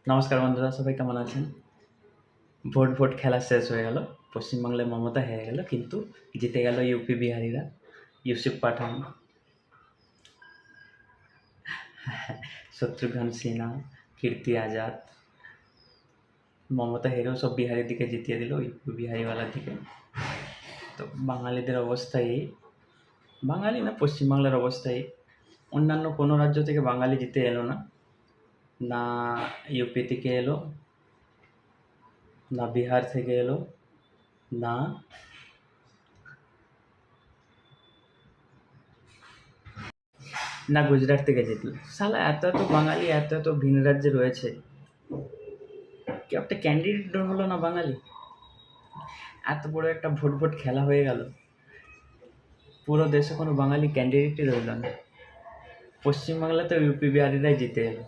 নমস্কার বন্ধুরা, সবাই কেমন আছেন? ভোট ভোট খেলা শেষ হয়ে গেল। পশ্চিমবাংলায় মমতা হেরে গেল, কিন্তু জিতে গেল ইউপি বিহারিরা। ইউসুফ পাঠান, শত্রুঘ্ন সিনহা, কীর্তি আজাদ। মমতা হেরেও সব বিহারের দিকে জিতিয়ে দিল, ইউপি বিহারিওয়ালার দিকে। তো বাঙালিদের অবস্থা এই, বাঙালি না পশ্চিমবাংলার অবস্থা এই। অন্যান্য কোনো রাজ্য থেকে বাঙালি জিতে এলো না, না ইউপি থেকে এলো, না বিহার থেকে এলো, না না গুজরাট থেকে জিতলো। শালা এত এত বাঙালি এত এত ভিন রাজ্যে রয়েছে, কেউ একটা ক্যান্ডিডেট হলো না বাঙালি। এত বড় একটা ভোট ভোট খেলা হয়ে গেল, পুরো দেশে কোনো বাঙালি ক্যান্ডিডেটই রইল না। পশ্চিমবাংলাতে ইউপি বিহারিরাই জিতে এলো।